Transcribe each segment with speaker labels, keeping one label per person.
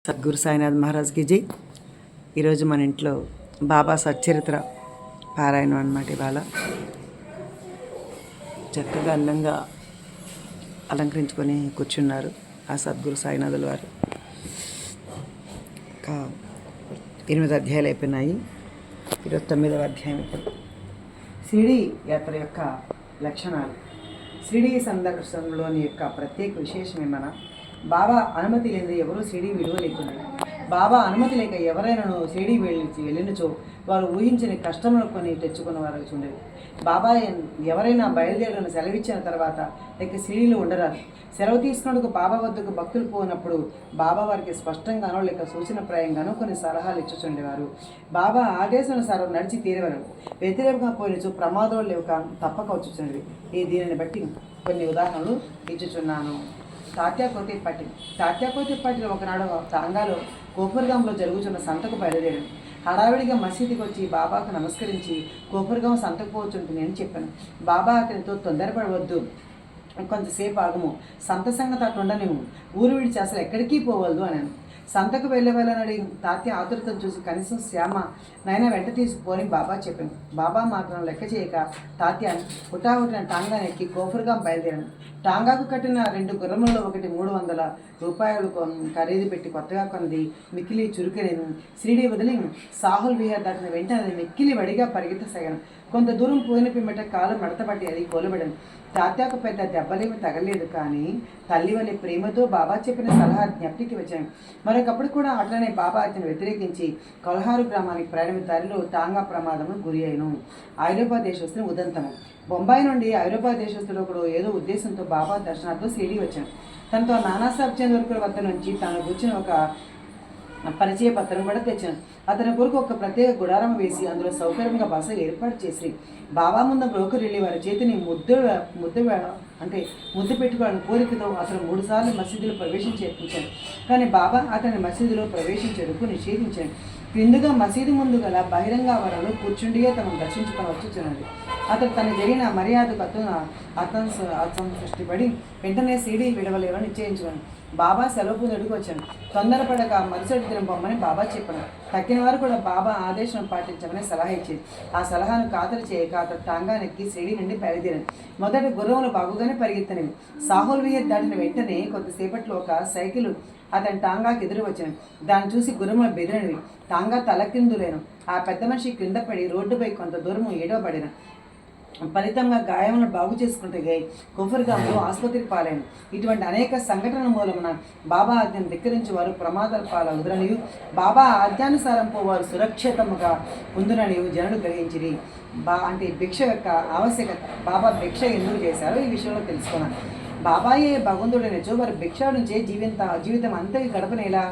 Speaker 1: సద్గురు సాయినాథ్ మహారాజ్కి జై. ఈరోజు మన ఇంట్లో బాబా సచ్చరిత్ర పారాయణం అన్నమాట. ఇవాళ చక్కగా అందంగా అలంకరించుకొని కూర్చున్నారు ఆ సద్గురు సాయినాథుల వారు. ఇంకా 8 అధ్యాయాలు అయిపోయినాయి. 29వ అధ్యాయం ఇప్పుడు. షిరిడీ యాత్ర యొక్క లక్షణాలు. షిరిడీ సందర్శనలోని యొక్క ప్రత్యేక విశేషం ఏమన్నా, బాబా అనుమతి లేని ఎవరూ షిరిడీ విడువలేకున్నారు. బాబా అనుమతి లేక ఎవరైనా షిరిడీ వెళ్ళినచో వారు ఊహించని కష్టములు కొని తెచ్చుకున్న వారు చూడలేదు. బాబా ఎవరైనా బయలుదేరని సెలవిచ్చిన తర్వాత లేక షిరిడీలో ఉండరాదు. సెలవు తీసుకున్నప్పుడు బాబా వద్దకు భక్తులు పోయినప్పుడు బాబా వారికి స్పష్టంగానో లేక సూచనప్రాయంగానో కొన్ని సలహాలు ఇచ్చుచుండేవారు. బాబా ఆదేశానుసారం నడిచి తీరవరు. వ్యతిరేకంగా పోయినచో ప్రమాదంలో లేక తప్పక వచ్చుచున్నది. దీనిని బట్టి కొన్ని ఉదాహరణలు ఇచ్చుచున్నాను. తాత్యాకోతిపట్టిలో ఒకనాడు తాంగాలో కోపర్గాంలో జరుగుతున్న సంతకు బయలుదేరాను. హడావిడిగా మసీదుకి వచ్చి బాబాకు నమస్కరించి కోపర్గాం సంతకు పోవచ్చుంటుంది అని చెప్పాను. బాబా అతనితో తొందరపడవద్దు, కొంతసేపు ఆగము, సంత సంగతి అట్లుండనేమో, ఊరు విడిచి అసలు ఎక్కడికి పోవద్దు అన్నాను. సంతకు వెళ్ళనడి తాత్య ఆతురతను చూసి కనీసం శ్యామ నైనా వెంట తీసుకుపోని బాబా చెప్పాను. బాబా మాత్రం లెక్క చేయక తాత్య హుటాహుటిన టాంగా ఎక్కి కోఫర్గాం బయలుదేరాను. టాంగాకు కట్టిన 2 గుర్రములలో ఒకటి 300 రూపాయలు ఖరీదు పెట్టి కొత్తగా కొన్నది మిక్కిలి చురుకనేను. షిరిడీ వదిలి సాహుల్ విహార్ దాటిన వెంటనే మిక్కిలి వడిగా పరిగెత్తసాగాను. కొంత దూరం పోయిన పిమ్మట కాలు మడతపట్టి అది కోలబడాను. తాత్యాకు పెద్ద దెబ్బలేమి తగలేదు, కానీ తల్లి వలె ప్రేమతో బాబా చెప్పిన సలహా జ్ఞప్తికి వచ్చాను. మరొకప్పుడు కూడా అట్లనే బాబా అతను వ్యతిరేకించి కొల్హారు గ్రామానికి ప్రయాణం దారిలో టాంగా ప్రమాదమును గురి అయిను. ఐరోపా దేశస్తుని ఉదంతము. బొంబాయి నుండి ఐరోపా దేశస్తుడు ఒకడు ఏదో ఉద్దేశంతో బాబా దర్శనార్థం షిరిడీ వచ్చాను. తనతో నానాసాహెబ్ చంద్రకర్ వద్ద నుంచి తాను కూర్చుని ఒక పరిచయ పత్రం కూడా తెచ్చాను. అతని కొరకు ఒక ప్రత్యేక గుడారం వేసి అందులో సౌకర్యంగా బస ఏర్పాటు చేసి బాబా ముందు బ్రోకర్ వెళ్ళి వారి చేతిని ముద్దు పెట్టుకోవాలని కోరికతో అతను 3 సార్లు మసీదులో ప్రవేశించాను. కానీ బాబా అతని మసీదులో ప్రవేశించేందుకు నిషేధించాను. క్రిందుగా మసీదు ముందు గల బహిరంగ ఆవరణలో కూర్చుండియే తమను దర్శించుకొని వచ్చుచున్నది. అతను తను జరిగిన మర్యాదకు అసంతృష్టిపడి వెంటనే షిరిడీ విడవలేవని నిశ్చయించుకున్నాను. బాబా సెలవు పొందుకు వచ్చాను. తొందరపడక మరుసటి దినం పొమ్మని బాబా చెప్పాను. తక్కిన వారు కూడా బాబా ఆదేశం పాటించమని సలహా ఇచ్చింది. ఆ సలహాను ఖాతరు చేయక అతను టాంగా నెక్కి షిరిడీ నుండి బయలుదేరాను. మొదట గుర్రములు బాగుగానే పరిగెత్తనివి. సాహుల్ విహార్ దాటిన వెంటనే కొంతసేపట్లో ఒక సైకిల్ అతని టాంగాకి ఎదురు వచ్చాను. దాన్ని చూసి గుర్రములు బెదిరినవి. టాంగా తలకిందులేను. ఆ పెద్ద మనిషి క్రింద పడి రోడ్డుపై కొంత దూరము ఏడవబడిన. ఫలితంగా గాయములను బాగు చేసుకుంటే కోఫర్గాంలో ఆసుపత్రికి పాలైన. ఇటువంటి అనేక సంఘటనల మూలమున బాబా ఆజ్ఞను ధిక్కరించి వారు ప్రమాదాల పాలవుదురనియు బాబా ఆజ్ఞానుసారం వారు సురక్షితముగా ఉందుననియు జనుడు గ్రహించిరి. భిక్ష యొక్క ఆవశ్యకత. బాబా భిక్ష ఎందుకు చేశారో ఈ విషయంలో తెలుసుకున్నాను. బాబాయే భగవంతుడనిచో వారు భిక్ష నుంచే జీవితం అంతకి గడపనేలా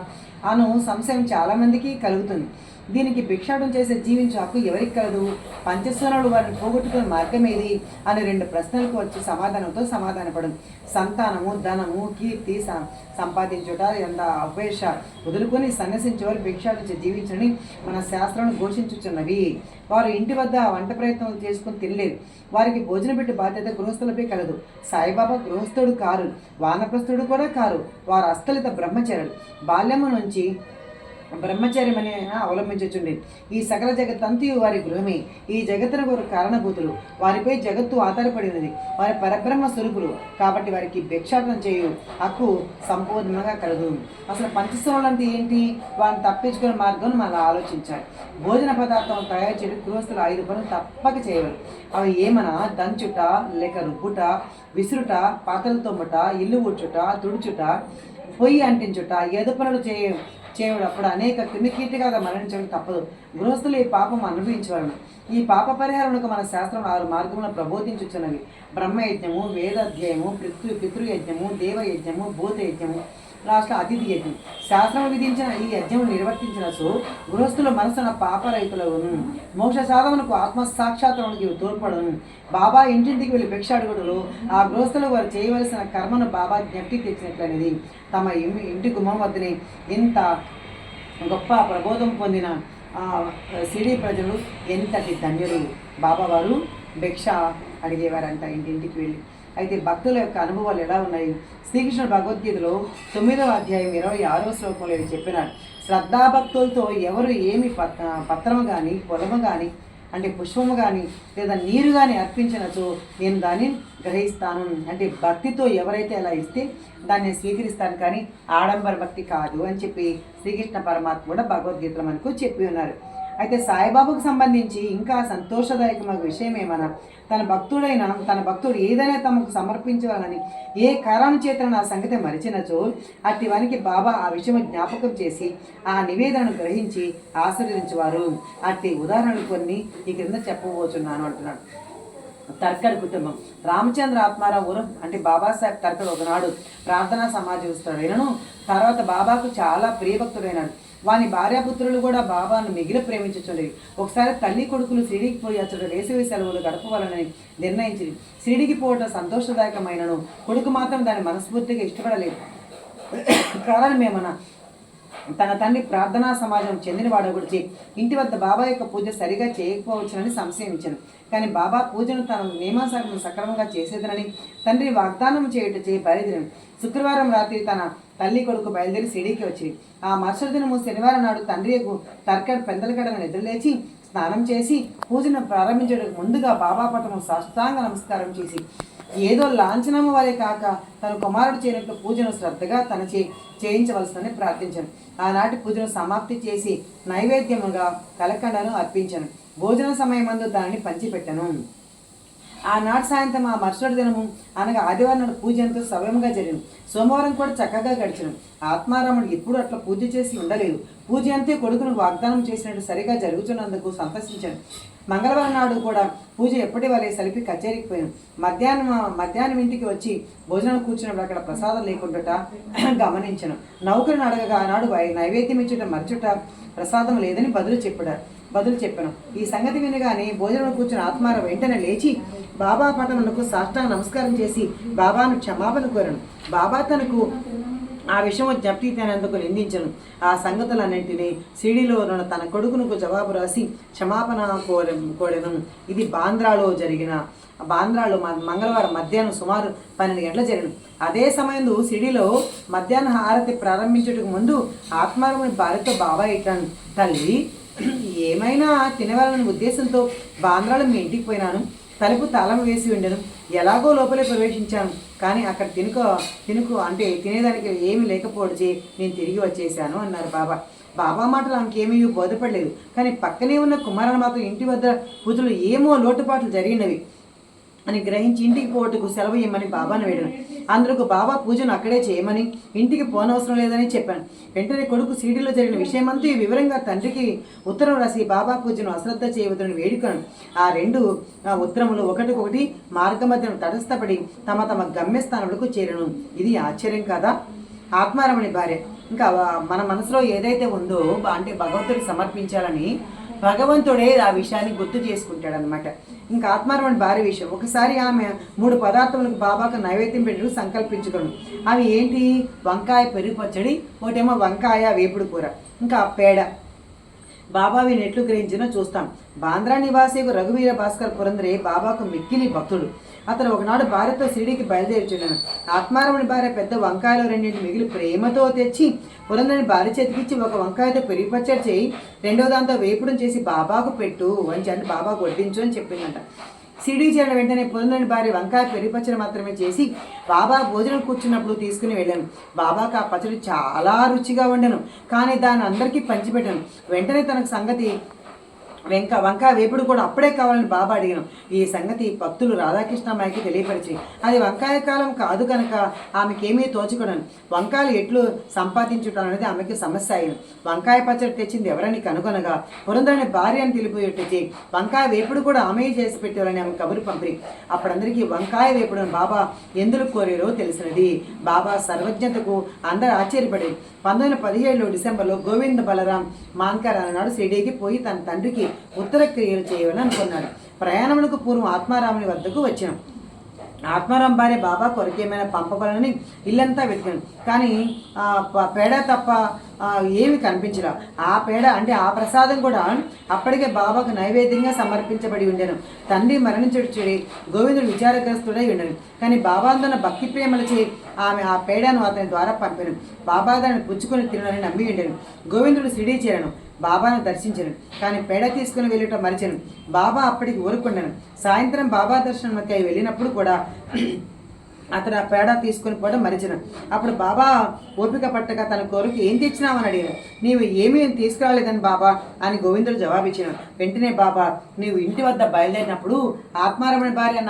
Speaker 1: అను సంశయం చాలామందికి కలుగుతుంది. దీనికి భిక్షాటం చేసే జీవించే హక్కు ఎవరికి కలదు? పంచస్వరుడు వారిని పోగొట్టుకునే మార్గం ఏది అని 2 ప్రశ్నలకు వచ్చి సమాధానపడు. సంతానము, ధనము, కీర్తి సంపాదించుట ఎంత అపేక్ష వదులుకొని సన్యసించేవారు భిక్షాటం జీవించని మన శాస్త్రం ఘోషించుచున్నవి. వారు ఇంటి వద్ద వంట ప్రయత్నం చేసుకుని తినలేరు. వారికి భోజనం పెట్టి బాధ్యత గృహస్థులపై కలదు. సాయిబాబా గృహస్థుడు కారు, వానప్రస్థుడు కూడా కారు. వారు అస్థలిత బ్రహ్మచారులు. బాల్యము నుంచి బ్రహ్మచర్యమని అవలంబించుచుండే. ఈ సకల జగత్తంతయు వారి గృహమే. ఈ జగత్తున వారు కారణభూతులు. వారిపై జగత్తు ఆధారపడినది. వారి పరబ్రహ్మ స్వరూపులు కాబట్టి వారికి భిక్షాటన చేయు హక్కు సంపూర్ణంగా కలదు. అసలు పంచస్వరులు అంటే ఏంటి? వారిని తప్పించుకునే మార్గం మనం ఆలోచించాలి. భోజన పదార్థం తయారు చేయడం గృహస్థులు 5 పనులు తప్పక చేయవాలి. అవి ఏమన్నా దంచుట, లేక రుబ్బుట, విసురుట, పాత్రలు తోముట, ఇల్లు ఊడ్చుట, తుడుచుట, పొయ్యి అంటించుట, ఏదో పనులు చేయడప్పుడు అనేక క్రిమికీటగా మరణించడం తప్పదు. గృహస్థులు ఈ పాపం అనుభవించవలను. ఈ పాప పరిహారములకు మన శాస్త్రం 6 మార్గములను ప్రబోధించుచున్నవి. బ్రహ్మయజ్ఞము, వేదాధ్యాయము, పితృయజ్ఞము, దేవయజ్ఞము, భూతయజ్ఞము, లాస్ట్ అతిథి యజ్ఞం. శాస్త్రం విధించిన ఈ యజ్ఞములు నిర్వర్తించిన గృహస్థుల మనసున పాపరైతులను మోక్ష సాధనకు ఆత్మసాక్షాత్తునికి తోడ్పడను. బాబా ఇంటింటికి వెళ్ళి భిక్ష అడుగుడులు ఆ గృహస్థులు వారు చేయవలసిన కర్మను బాబా జ్ఞప్తి తెచ్చినట్లనేది. తమ ఇంటి గుమ్మం వద్దనే ఇంత గొప్ప ప్రబోధం పొందిన షిరిడీ ప్రజలు ఎంతటి ధన్యులు. బాబా వారు భిక్ష అడిగేవారంట ఇంటింటికి వెళ్ళి. అయితే భక్తుల యొక్క అనుభవాలు ఎలా ఉన్నాయి? శ్రీకృష్ణుడు భగవద్గీతలో 9వ అధ్యాయం 26వ శ్లోకంలో ఇవి చెప్పినాడు. శ్రద్ధాభక్తులతో ఎవరు ఏమి పత్రము కానీ పొలము కానీ అంటే పుష్పము కానీ లేదా నీరు కానీ అర్పించినచో నేను దాన్ని గ్రహిస్తాను. అంటే భక్తితో ఎవరైతే అలా ఇస్తే దాన్ని స్వీకరిస్తాను, కానీ ఆడంబర భక్తి కాదు అని చెప్పి శ్రీకృష్ణ పరమాత్మ కూడా భగవద్గీతలో మనకు చెప్పి ఉన్నారు. అయితే సాయిబాబాకు సంబంధించి ఇంకా సంతోషదాయకమైన విషయం ఏమన్నా, తన భక్తుడు ఏదైనా తమకు సమర్పించాలని ఏ కారణం చేత నా సంగతి మరిచినచో అట్టి వానికి బాబా ఆ విషయం జ్ఞాపకం చేసి ఆ నివేదనను గ్రహించి ఆశీర్వదించేవారు. అట్టి ఉదాహరణలు కొన్ని ఈ క్రింద చెప్పబోతున్నాను అంటున్నాడు. తర్కడ్ కుటుంబం. రామచంద్ర ఆత్మారావు ఊరం అంటే బాబాసాహెబ్ తర్కడ్ ఒకనాడు ప్రార్థనా సమాజస్తుడైనను తర్వాత బాబాకు చాలా ప్రియభక్తుడైనాడు. వాని భార్యాపుత్రులు కూడా బాబాను మిగిలి ప్రేమించుచుండేవి. ఒకసారి తల్లి కొడుకులు షిరిడీకి పోయి అతడు వేసవి సెలవులు గడపవాలని నిర్ణయించింది. షిరిడీకి పోవటం సంతోషదాయకమైనను కొడుకు మాత్రం దాన్ని మనస్ఫూర్తిగా ఇష్టపడలేదు. కారణమేమన్నా, తన తండ్రి ప్రార్థనా సమాజం చెందినవాడు గురించి ఇంటి వద్ద బాబా యొక్క పూజ సరిగా చేయకపోవచ్చునని సంశయించాను. కానీ బాబా పూజను తన నియమానుసారం సక్రమంగా చేసేదనని తండ్రి వాగ్దానం చేయ బయలుదేరాను. శుక్రవారం రాత్రి తన తల్లి కొడుకు బయలుదేరి షిరిడీకి వచ్చి ఆ మరుసటి దినము శనివారం నాడు తండ్రి తర్కడ్ పెందలగడను నిద్రలేచి స్నానం చేసి పూజను ప్రారంభించడానికి ముందుగా బాబా పటము సాష్టాంగ నమస్కారం చేసి ఏదో లాంఛనము వలె కాక తన కుమారుడు చేయనట్లు పూజను శ్రద్ధగా చేయించవలసిందని ప్రార్థించాను. ఆనాటి పూజను సమాప్తి చేసి నైవేద్యముగా కలకండను అర్పించాను. భోజన సమయమందు దానిని పంచిపెట్టాను. ఆనాటి సాయంత్రం ఆ మరుసటి దినము అనగా ఆదివారం నాడు పూజ ఎంతో సవ్యంగా జరిగింది. సోమవారం కూడా చక్కగా గడిచను. ఆత్మారాముడు ఎప్పుడు అట్లా పూజ చేసి ఉండలేదు. పూజ అంతే కొడుకును వాగ్దానం చేసినట్టు సరిగా జరుగుతున్నందుకు సంతోషించాను. మంగళవారం నాడు కూడా పూజ ఎప్పటి వలె సలిపి కచేరీకి పోయాను. మధ్యాహ్నం ఇంటికి వచ్చి భోజనం కూర్చున్నప్పుడు అక్కడ ప్రసాదం లేకుండాట గమనించను. నౌకరిని అడగగా ఆనాడు నైవేద్యం ఇచ్చుట మరచుట ప్రసాదం లేదని బదులు చెప్పాను. ఈ సంగతి వినగానే భోజనం కూర్చుని ఆత్మారావు వెంటనే లేచి బాబా పటమునకు సాష్టాంగ నమస్కారం చేసి బాబాను క్షమాపణ కోరాను. బాబా తనకు ఆ విషయం జ్ఞప్తినందుకు నిందించను. ఆ సంగతులన్నింటినీ సీడీలో తన కొడుకునకు జవాబు రాసి క్షమాపణ కోరెను. ఇది బాంద్రాలో మంగళవారం మధ్యాహ్నం సుమారు 12 గంటల జరిగిన. అదే సమయంలో సిడీలో మధ్యాహ్న హారతి ప్రారంభించటకు ముందు ఆత్మారాముని భార్యతో బాబా ఇట్లాను, తల్లి ఏమైనా తినవాలని ఉద్దేశంతో బాంద్రాలో మీ ఇంటికి పోయినాను. తలుపు తాళం వేసి ఉండను. ఎలాగో లోపలే ప్రవేశించాను. కానీ అక్కడ తినుకు అంటే తినేదానికి ఏమీ లేకపోవచ్చే నేను తిరిగి వచ్చేసాను అన్నారు బాబా. బాబా మాటలు ఆమెకేమీ బోధపడలేదు. కానీ పక్కనే ఉన్న కుమారుని మాత్రం ఇంటి వద్ద పూజలు ఏమో లోటుపాట్లు జరిగినవి అని గ్రహించి ఇంటికి పోటుకు సెలవు ఇవ్వమని బాబాను వేడాను. అందుకు బాబా పూజను అక్కడే చేయమని ఇంటికి పోనవసరం లేదని చెప్పాను. వెంటనే కొడుకు సీడీలో జరిగిన విషయమంతా వివరంగా తండ్రికి ఉత్తరం రాసి బాబా పూజను అశ్రద్ధ చేయవద్దని వేడుకను. ఆ 2 ఉత్తరములు ఒకటికొకటి మార్గ మధ్యను తటస్థపడి తమ గమ్యస్థానములకు చేరను. ఇది ఆశ్చర్యం కాదా? ఆత్మారాముని భార్య ఇంకా మన మనసులో ఏదైతే ఉందో అంటే భగవంతుడికి సమర్పించాలని భగవంతుడే ఆ విషయాన్ని గుర్తు చేసుకుంటాడు అనమాట. ఇంకా ఆత్మారాముని భార్య విషయం, ఒకసారి ఆమె 3 పదార్థములకు బాబాకు నైవేద్యం పెట్టుకు సంకల్పించుకోను. అవి ఏంటి? వంకాయ పెరుగు పచ్చడి, ఒకటేమో వంకాయ వేపుడు కూర, ఇంకా పేడ. బాబా నెట్లు గ్రహించినా చూస్తాం. బాంద్రా నివాసి రఘువీర భాస్కర్ పురందరే బాబాకు మిక్కిలి భక్తుడు. అతను ఒకనాడు భార్యతో షిరిడీకి బయలుదేరుచున్నాను. ఆత్మారాముని భార్య పెద్ద వంకాయలు 2 మిగిలి ప్రేమతో తెచ్చి పురందరిని భార్య చేతికిచ్చి ఒక వంకాయతో పెరిగి పచ్చడి చేయి, 2వ దాంతో వేపుడు చేసి బాబాకు పెట్టు అని అంటే బాబాకు వడ్డించు అని చెప్పిందంట. షిరిడీ చేరిన వెంటనే పురందరిని భార్య వంకాయ పెరిగి పచ్చడి మాత్రమే చేసి బాబా భోజనం కూర్చున్నప్పుడు తీసుకుని వెళ్ళాను. బాబాకు ఆ పచ్చడి చాలా రుచిగా వండాను. కానీ దాన్ని అందరికీ పంచిపెట్టాను. వెంటనే తనకు సంగతి వంకాయ వేపుడు కూడా అప్పుడే కావాలని బాబా అడిగాను. ఈ సంగతి భక్తులు రాధాకృష్ణమ్మాయికి తెలియపరిచి అది వంకాయ కాలం కాదు కనుక ఆమెకేమీ తోచుకోను. వంకాయలు ఎట్లు సంపాదించుట అనేది ఆమెకి సమస్య అయింది. వంకాయ పచ్చడి తెచ్చింది ఎవరని కనుగొనగా పురందరిని భార్య అని తెలిపోయేటచ్చి వంకాయ వేపుడు కూడా ఆమె చేసి పెట్టారని ఆమె కబురు పంపిణీ. అప్పుడందరికీ వంకాయ వేపుడును బాబా ఎందుకు కోరారో తెలిసినది. బాబా సర్వజ్ఞతకు అందరూ ఆశ్చర్యపడి 1917 డిసెంబర్లో గోవింద బలరాం మాన్కర్ అన్నాడు షిరిడీకి పోయి తన తండ్రికి ఉత్తర క్రియలు చేయాలని అనుకున్నాడు. ప్రయాణములకు పూర్వం ఆత్మారాముని వద్దకు వచ్చాను. ఆత్మారాం భార్య బాబా కొరకు ఏమైనా పంపబలని ఇల్లంతా వెతికాను. కానీ పేడ తప్ప ఏమి కనిపించరా. ఆ పేడ అంటే ఆ ప్రసాదం కూడా అప్పటికే బాబాకు నైవేద్యంగా సమర్పించబడి ఉండెను. తండ్రి మరణించుడి గోవిందుడు విచారగ్రస్తుడై ఉండను. కానీ బాబా తన భక్తి ప్రేమలచే ఆమె ఆ పేడను అతని ద్వారా పంపాను. బాబా దాన్ని పుచ్చుకొని తినని నమ్మి ఉండెను. గోవిందుడు షిరిడీ చేరను. బాబాను దర్శించను. కానీ పేడ తీసుకుని వెళ్ళటం మరిచెను. బాబా అప్పటికి ఊరుకున్నాను. సాయంత్రం బాబా దర్శనంకై వెళ్ళినప్పుడు కూడా అతడు ఆ పేడ తీసుకుని పోవడం మరిచిన. అప్పుడు బాబా ఓపిక పట్టక తన కోరిక ఏం తెచ్చినావని అడిగాను. నీవు ఏమీ తీసుకురాలేదని బాబా అని గోవిందుడు జవాబిచ్చాను. వెంటనే బాబా నీవు ఇంటి వద్ద బయలుదేరినప్పుడు ఆత్మారమణ భార్య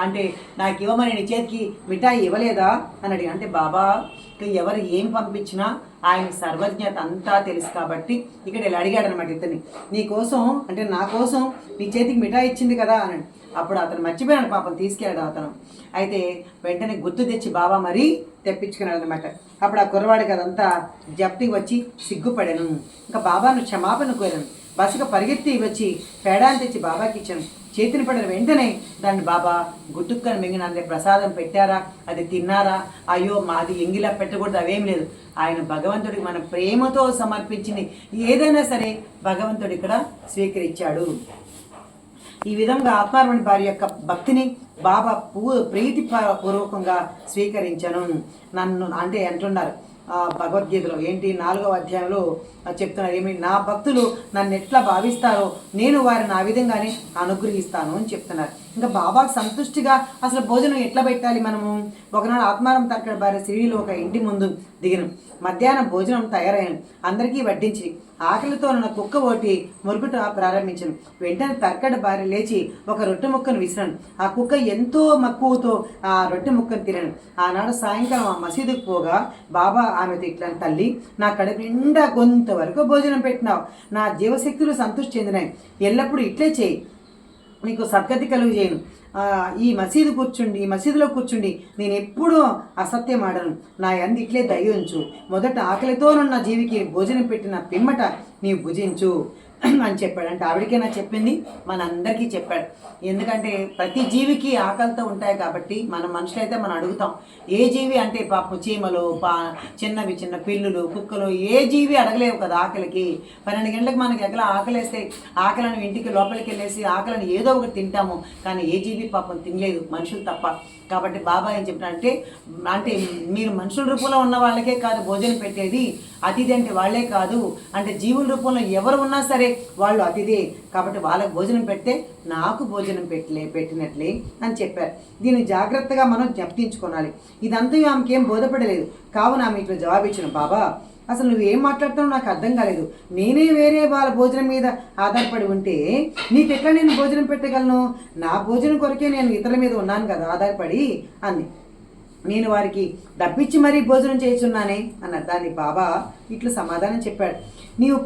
Speaker 1: అంటే నాకు ఇవ్వమని నీ చేతికి మిఠాయి ఇవ్వలేదా అని అడిగాను. అంటే బాబా ఎవరు ఏం పంపించినా ఆయన సర్వజ్ఞత అంతా తెలుసు కాబట్టి ఇక్కడ ఇలా అడిగాడు అనమాట ఇతన్ని. నీ కోసం అంటే నా కోసం నీ చేతికి మిఠాయి ఇచ్చింది కదా అని. అప్పుడు అతను మర్చిపోయాడు పాపం, తీసుకెళ్ళాడు అతను. అయితే వెంటనే గుర్తు తెచ్చి బాబా మరీ తెప్పించుకున్నాడు అనమాట. అప్పుడు ఆ కుర్రవాడికి అదంతా జప్తికి వచ్చి సిగ్గుపడాను. ఇంకా బాబాను క్షమాపణ కోరాను. బస్సుగా పరిగెత్తి వచ్చి పేడాన్ని తెచ్చి బాబాకి ఇచ్చాను. చేతిని పడిన వెంటనే దాన్ని బాబా గుట్టుక్కని మింగిన అంటే ప్రసాదం పెట్టారా, అది తిన్నారా, అయ్యో మాది ఎంగిలా పెట్టకూడదు, అవేం లేదు. ఆయన భగవంతుడికి మన ప్రేమతో సమర్పించింది ఏదైనా సరే భగవంతుడు ఇక్కడ స్వీకరించాడు. ఈ విధంగా ఆత్మారమణ భార్య యొక్క భక్తిని బాబా ప్రీతిపూర్వకంగా స్వీకరించను నన్ను అంటే అంటున్నారు భగవద్గీతలో. ఏంటి 4వ అధ్యాయంలో చెప్తున్నారు ఏమి, నా భక్తులు నన్ను ఎట్లా భావిస్తారో నేను వారిని ఆ విధంగానే అనుగ్రహిస్తాను అని చెప్తున్నారు. ఇంకా బాబాకు సంతుష్టిగా అసలు భోజనం ఎట్లా పెట్టాలి మనము. ఒకనాడు ఆత్మారం తర్కడ భార్య శ్రీలో ఒక ఇంటి ముందు దిగిన. మధ్యాహ్నం భోజనం తయారైన అందరికీ వడ్డించి ఆకలితో ఉన్న కుక్క ఓటి మురుగుట ప్రారంభించను. వెంటనే తర్కడ భార్య లేచి ఒక రొట్టె ముక్కను విసిరాను. ఆ కుక్క ఎంతో మక్కువతో ఆ రొట్టె ముక్కను తినను. ఆనాడు సాయంకాలం ఆ మసీదుకు పోగా బాబా ఆమెతో ఇట్లా, తల్లి నా కడుపు నిండా కొంతవరకు భోజనం పెట్టినావు, నా జీవశక్తులు సంతృష్టి చెందినాయి, ఎల్లప్పుడూ ఇట్లే చేయి, నీకు సద్గతి కలుగు చేయను. ఈ మసీదులో కూర్చుండి నేను ఎప్పుడూ అసత్యం ఆడను, నా యందు ఇట్లే దయ ఉంచు, మొదట ఆకలితోనున్న జీవికి భోజనం పెట్టిన పిమ్మట నీవు భుజించు అని చెప్పాడు. అంటే ఆవిడకైనా చెప్పింది, మనందరికీ చెప్పాడు. ఎందుకంటే ప్రతి జీవికి ఆకలితో ఉంటాయి కాబట్టి మన మనుషులైతే మనం అడుగుతాం. ఏ జీవి అంటే పాపం చీమలు, చిన్న పిల్లులు, కుక్కలు, ఏ జీవి అడగలేవు కదా ఆకలికి. 12 గంటలకు మనకి ఎట్లా ఆకలేస్తే ఆకలిని ఇంటికి లోపలికి వెళ్ళేసి ఆకలిని ఏదో ఒకటి తింటాము, కానీ ఏ జీవి పాపం తినలేదు, మనుషులు తప్ప. కాబట్టి బాబా ఏం చెప్పినంటే, అంటే మీరు మనుషుల రూపంలో ఉన్న వాళ్ళకే కాదు భోజనం పెట్టేది, అతిథి అంటే వాళ్ళే కాదు, అంటే జీవుల రూపంలో ఎవరు ఉన్నా సరే వాళ్ళు అతిథి, కాబట్టి వాళ్ళకి భోజనం పెడితే నాకు భోజనం పెట్టినట్లే అని చెప్పారు. దీన్ని జాగ్రత్తగా మనం జ్ఞప్తించుకోవాలి. ఇదంతా ఆమెకేం బోధపడలేదు. కావున ఆమె ఇట్లా జవాబిచ్చిన, బాబా అసలు నువ్వేం మాట్లాడుతావు నాకు అర్థం కాలేదు, నేనే వేరే వాళ్ళ భోజనం మీద ఆధారపడి ఉంటే నీకెట్లా నేను భోజనం పెట్టగలను, నా భోజనం కొరకే నేను ఇతరుల మీద ఉన్నాను కదా ఆధారపడి అంది. నేను వారికి డబ్బిచ్చి మరీ భోజనం చేస్తున్నానే అన్నారు. దానికి బాబా ఇట్లా సమాధానం చెప్పాడు, నీవు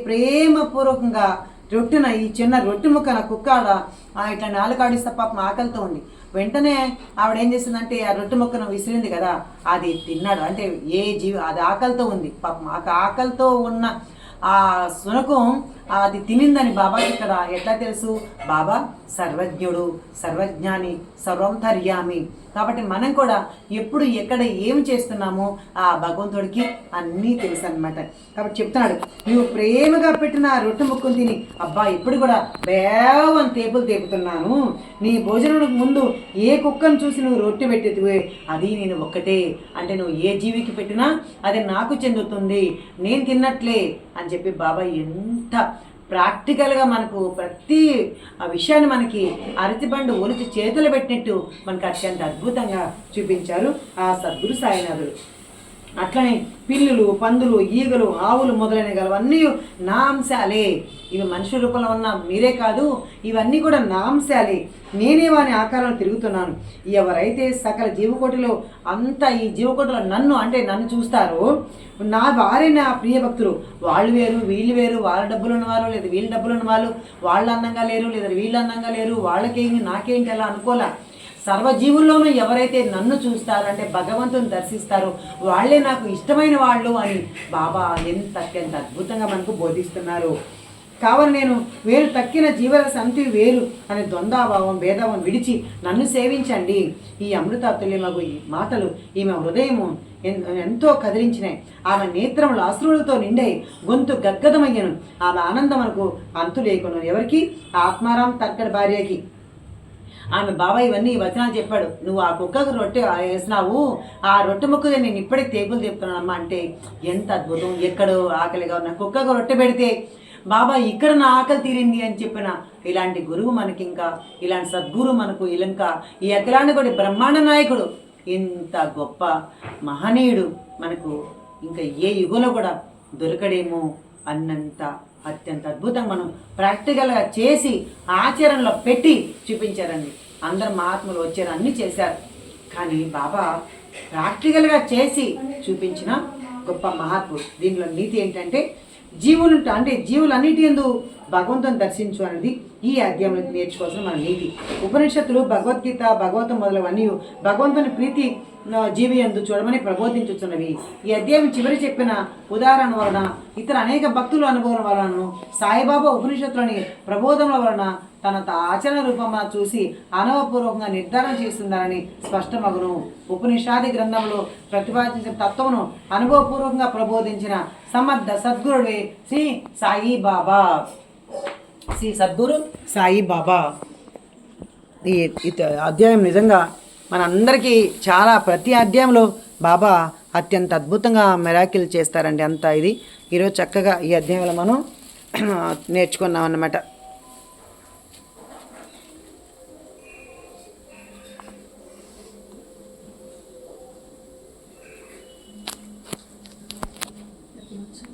Speaker 1: ప్రేమపూర్వకంగా రొట్టెన ఈ చిన్న రొట్టె ముక్క నా కుక్క ఇట్లా నాలుకాడిస్తే పాపం ఆకలితో ఉంది. వెంటనే ఆవిడ ఏం చేసిందంటే ఆ రొట్టె ముక్కను విసిరింది కదా, అది తిన్నాడు. అంటే ఏ జీవి అది ఆకలితో ఉంది, పాపం ఆకలితో ఉన్న ఆ శునకం అది తినిందని బాబాకి ఇక్కడ ఎట్లా తెలుసు, బాబా సర్వజ్ఞుడు, సర్వజ్ఞాని, సర్వంతర్యామి. కాబట్టి మనం కూడా ఎప్పుడు ఎక్కడ ఏం చేస్తున్నామో ఆ భగవంతుడికి అన్నీ తెలుసు అనమాట. కాబట్టి చెప్తున్నాడు, నువ్వు ప్రేమగా పెట్టిన ఆ రొట్టె ముక్కను తిని అబ్బా ఇప్పుడు కూడా బేవని తేపులు తేపుతున్నాను, నీ భోజనానికి ముందు ఏ కుక్కను చూసి నువ్వు రొట్టె పెట్టేదివే అది నేను ఒక్కటే, అంటే నువ్వు ఏ జీవికి పెట్టినా అది నాకు చెందుతుంది, నేను తిన్నట్లే అని చెప్పి బాబా ఎంత ప్రాక్టికల్గా మనకు ప్రతి విషయాన్ని మనకి అరటిబండు ఒలిచి చేతులు పెట్టినట్టు మనకు అత్యంత అద్భుతంగా చూపించారు ఆ సద్గురు సాయినాథుడు. అట్లనే పిల్లులు, పందులు, ఈగలు, ఆవులు మొదలైన గలవన్నీ నా అంశాలే. ఇవి మనుషుల రూపంలో ఉన్న మీరే కాదు, ఇవన్నీ కూడా నా అంశాలే. నేనే వాని ఆకారంలో తిరుగుతున్నాను. ఎవరైతే సకల జీవకోటిలో అంతా ఈ జీవకోటిలో నన్ను చూస్తారో నా వారే నా ప్రియ భక్తులు. వాళ్ళు వేరు వీళ్ళు వేరు, వాళ్ళ డబ్బులు ఉన్నవారు లేదా వీళ్ళ డబ్బులు ఉన్న వాళ్ళు, వాళ్ళు అందంగా లేరు లేదా వీళ్ళు అందంగా లేరు, వాళ్ళకేంటి నాకేంటి అలా అనుకోలే. సర్వజీవుల్లోనూ ఎవరైతే నన్ను చూస్తారో అంటే భగవంతుని దర్శిస్తారో వాళ్ళే నాకు ఇష్టమైన వాళ్ళు అని బాబా అత్యంత అద్భుతంగా మనకు బోధిస్తున్నారు. కావున నేను వేరు తక్కిన జీవన సంతి వేరు అనే ద్వంద్వభావం భేదభావం విడిచి నన్ను సేవించండి. ఈ అమృతాతుల్యమగు ఈ మాటలు ఈమె హృదయము ఎంతో కదిలించినాయి. ఆమె నేత్రములు అశ్రువులతో నిండాయి, గొంతు గద్గదమయ్యను. ఆమె ఆనందమునకు అంతు లేకును. ఎవరికి? ఆత్మారాం తర్కడ్ భార్యకి. ఆమె బాబాయ్ ఇవన్నీ వచనాలు చెప్పాడు. నువ్వు ఆ కుక్కకు రొట్టె వేసినావు, ఆ రొట్టె ముక్క నేను ఇప్పటికి టేబుల్ చెప్తున్నానమ్మా అంటే ఎంత అద్భుతం. ఎక్కడో ఆకలిగా ఉన్న కుక్కకు రొట్టె పెడితే బాబా ఇక్కడ నా ఆకలి తీరింది అని చెప్పిన ఇలాంటి గురువు మనకి, ఇంకా ఇలాంటి సద్గురు మనకు ఇలంక ఈ అఖిలాండ కూడా బ్రహ్మాండ నాయకుడు, ఇంత గొప్ప మహనీయుడు మనకు ఇంకా ఏ యుగంలో కూడా దొరకడేమో అన్నంత అత్యంత అద్భుతంగా మనం ప్రాక్టికల్గా చేసి ఆచరణలో పెట్టి చూపించారండి. అందరు మహాత్ములు వచ్చారు, అన్నీ చేశారు. కానీ బాబా ప్రాక్టికల్గా చేసి చూపించిన గొప్ప మహాత్ముడు. దీనిలో నీతి ఏంటంటే జీవులన్నిటి యందు భగవంతుని దర్శించు అనేది ఈ అధ్యాయంలో నేర్చుకోవాల్సిన మన నీతి. ఉపనిషత్తులు, భగవద్గీత, భగవతం మొదలవన్నీ భగవంతుని ప్రీతి జీవి యందు చూడమని ప్రబోధించుతున్నవి. ఈ అధ్యాయం చివరి చెప్పిన ఉదాహరణ వలన, ఇతర అనేక భక్తుల అనుభవం వలన, సాయిబాబా ఉపనిషత్తులని ప్రబోధముల వలన తన ఆచరణ రూపంగా చూసి అనుభవపూర్వకంగా నిర్ధారణ చేస్తున్నారని స్పష్టమగును. ఉపనిషాది గ్రంథంలో ప్రతిపాదించిన తత్వమును అనుభవపూర్వకంగా ప్రబోధించిన సమర్థ సద్గురుడే శ్రీ సాయిబాబా. శ్రీ సద్గురు సాయిబాబా. ఈ అధ్యాయం నిజంగా మనందరికీ చాలా, ప్రతి అధ్యాయంలో బాబా అత్యంత అద్భుతంగా మెరాకిల్ చేస్తారండి. అంతా ఇది ఈరోజు చక్కగా ఈ అధ్యాయంలో మనం నేర్చుకున్నాం అన్నమాట.